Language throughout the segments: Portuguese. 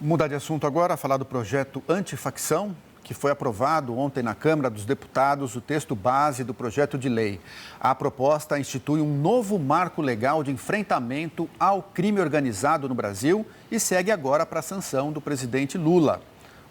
Mudar de assunto agora, falar do projeto antifacção, que foi aprovado ontem na Câmara dos Deputados, o texto base do projeto de lei. A proposta institui um novo marco legal de enfrentamento ao crime organizado no Brasil e segue agora para a sanção do presidente Lula.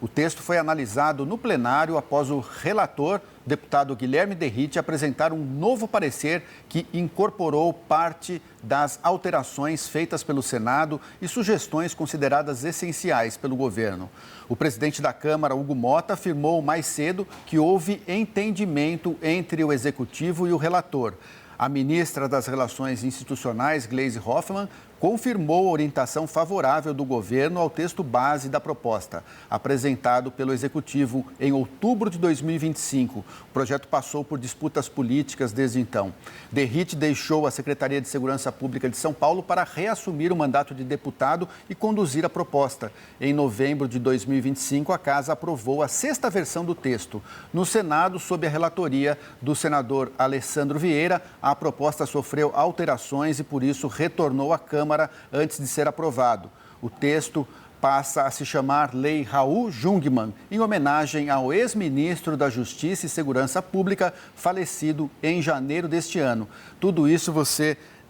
O texto foi analisado no plenário após o relator, deputado Guilherme Derrite, apresentar um novo parecer que incorporou parte das alterações feitas pelo Senado e sugestões consideradas essenciais pelo governo. O presidente da Câmara, Hugo Motta, afirmou mais cedo que houve entendimento entre o executivo e o relator. A ministra das Relações Institucionais, Gleisi Hoffmann, confirmou a orientação favorável do governo ao texto base da proposta, apresentado pelo Executivo em outubro de 2025. O projeto passou por disputas políticas desde então. Derrite deixou a Secretaria de Segurança Pública de São Paulo para reassumir o mandato de deputado e conduzir a proposta. Em novembro de 2025, a Casa aprovou a sexta versão do texto. No Senado, sob a relatoria do senador Alessandro Vieira, a proposta sofreu alterações e, por isso, retornou à Câmara antes de ser aprovado. O texto passa a se chamar Lei Raul Jungmann, em homenagem ao ex-ministro da Justiça e Segurança Pública, falecido em janeiro deste ano.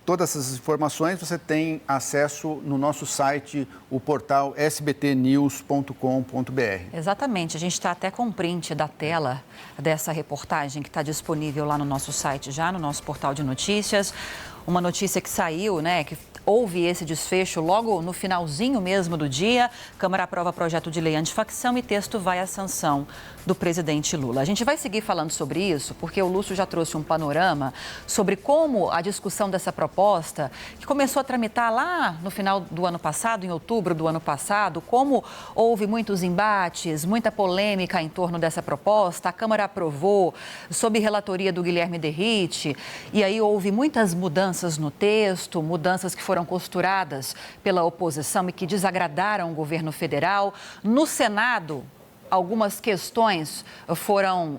Todas essas informações você tem acesso no nosso site, o portal sbtnews.com.br. Exatamente, a gente está até com print da tela dessa reportagem que está disponível lá no nosso site já, no nosso portal de notícias. Uma notícia que saiu, que houve esse desfecho logo no finalzinho mesmo do dia. Câmara aprova projeto de lei antifacção e texto vai à sanção do presidente Lula. A gente vai seguir falando sobre isso, porque o Lúcio já trouxe um panorama sobre como a discussão dessa proposta, que começou a tramitar lá no final do ano passado, em outubro do ano passado, como houve muitos embates, muita polêmica em torno dessa proposta. A Câmara aprovou, sob relatoria do Guilherme Derrite, e aí houve muitas mudanças no texto, mudanças que foram costuradas pela oposição e que desagradaram o governo federal. No Senado, algumas questões foram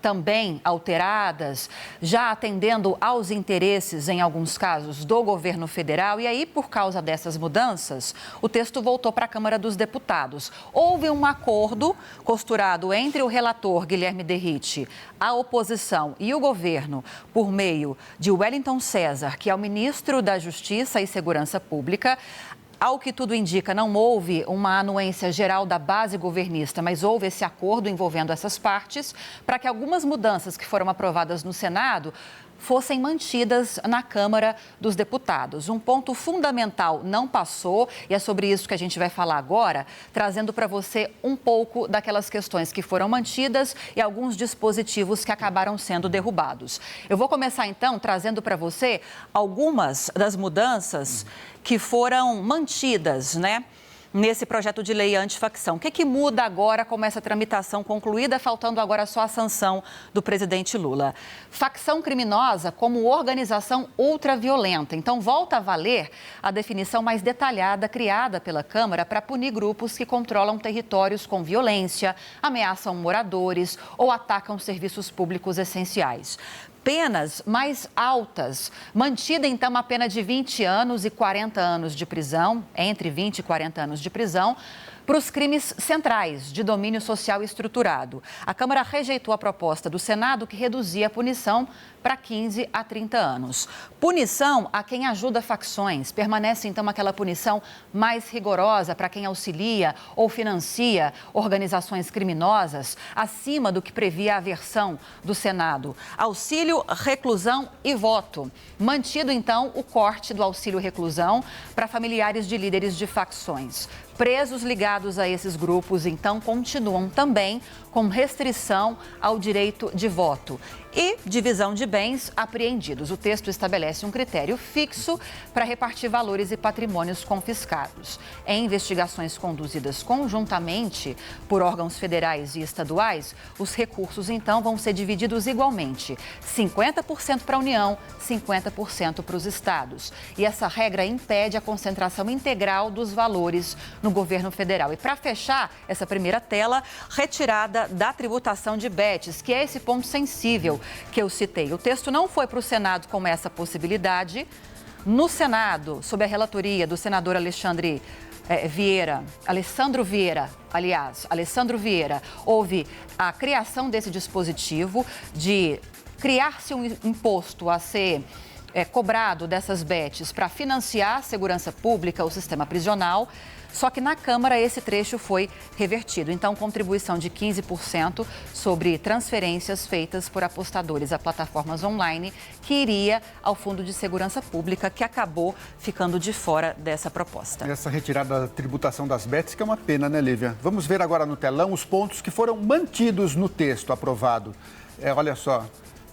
também alteradas, já atendendo aos interesses, em alguns casos, do governo federal. E aí, por causa dessas mudanças, o texto voltou para a Câmara dos Deputados. Houve um acordo costurado entre o relator Guilherme Derrite, a oposição e o governo, por meio de Wellington César, que é o ministro da Justiça e Segurança Pública. Ao que tudo indica, não houve uma anuência geral da base governista, mas houve esse acordo envolvendo essas partes para que algumas mudanças que foram aprovadas no Senado fossem mantidas na Câmara dos Deputados. Um ponto fundamental não passou e é sobre isso que a gente vai falar agora, trazendo para você um pouco daquelas questões que foram mantidas e alguns dispositivos que acabaram sendo derrubados. Eu vou começar então trazendo para você algumas das mudanças que foram mantidas, nesse projeto de lei antifacção. O que muda agora com essa tramitação concluída, faltando agora só a sanção do presidente Lula? Facção criminosa como organização ultraviolenta. Então, volta a valer a definição mais detalhada criada pela Câmara para punir grupos que controlam territórios com violência, ameaçam moradores ou atacam serviços públicos essenciais. Penas mais altas, mantida então a pena de 20 anos e 40 anos de prisão, entre 20 e 40 anos de prisão, para os crimes centrais de domínio social estruturado. A Câmara rejeitou a proposta do Senado que reduzia a punição para 15 a 30 anos. Punição a quem ajuda facções. Permanece, então, aquela punição mais rigorosa para quem auxilia ou financia organizações criminosas, acima do que previa a versão do Senado. Auxílio, reclusão e voto. Mantido, então, o corte do auxílio-reclusão para familiares de líderes de facções. Presos ligados a esses grupos, então, continuam também com restrição ao direito de voto e divisão de bens apreendidos. O texto estabelece um critério fixo para repartir valores e patrimônios confiscados. Em investigações conduzidas conjuntamente por órgãos federais e estaduais, os recursos, então, vão ser divididos igualmente. 50% para a União, 50% para os estados. E essa regra impede a concentração integral dos valores no governo federal. E para fechar essa primeira tela, retirada da tributação de bets, que é esse ponto sensível que eu citei. O texto não foi para o Senado com essa possibilidade. No Senado, sob a relatoria do senador Alexandre Alessandro Vieira, houve a criação desse dispositivo de criar-se um imposto a ser cobrado dessas bets para financiar a segurança pública, o sistema prisional. Só que na Câmara esse trecho foi revertido. Então, contribuição de 15% sobre transferências feitas por apostadores a plataformas online, que iria ao Fundo de Segurança Pública, que acabou ficando de fora dessa proposta. Essa retirada da tributação das bets, que é uma pena, né, Lívia? Vamos ver agora no telão os pontos que foram mantidos no texto aprovado. Olha só,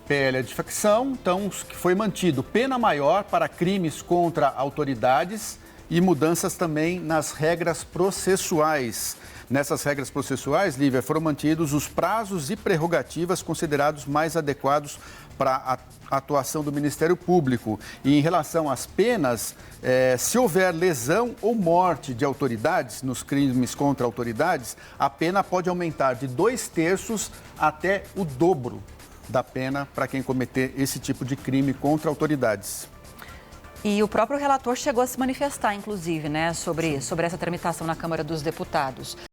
PL de facção, então, que foi mantido pena maior para crimes contra autoridades e mudanças também nas regras processuais. Nessas regras processuais, Lívia, foram mantidos os prazos e prerrogativas considerados mais adequados para a atuação do Ministério Público. E em relação às penas, se houver lesão ou morte de autoridades nos crimes contra autoridades, a pena pode aumentar de 2/3 até o dobro da pena para quem cometer esse tipo de crime contra autoridades. E o próprio relator chegou a se manifestar, inclusive, né, sobre essa tramitação na Câmara dos Deputados.